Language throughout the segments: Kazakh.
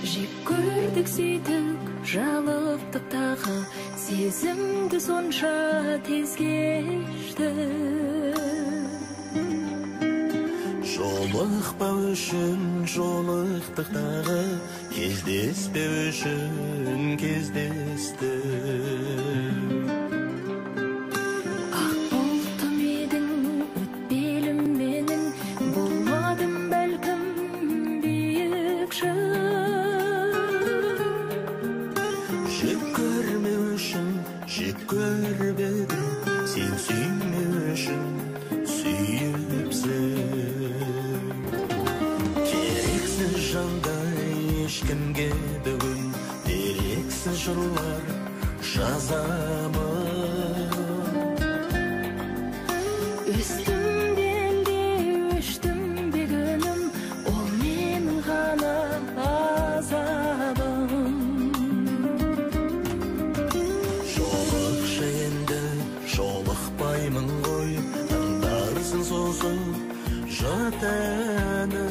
Жек көрдік сөйтіп, жалықтық тағы, сезімді сонша тез кешті. Жолықпау үшін жолықтық тағы, кездеспеу үшін кездесті. Ақ бұлтым едің, өтпелім менің, болмадым бәлкім биікші. Жек көрмеу үшін жек көріп едім, сен сүймеу үшін сүйіпсің. Керексіз жандай ешкімге бүгін, дерексіз жырлар жазамын. Өстім белде, өштім бегінім, ол менің ғана азабым. Жолықшы енді, жолықпаймын ғой, тыңдарсың сосын жат әні.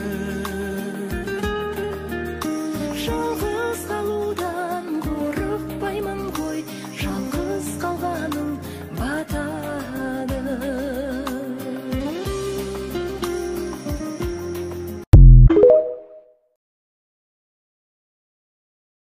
Жалғыз қалуда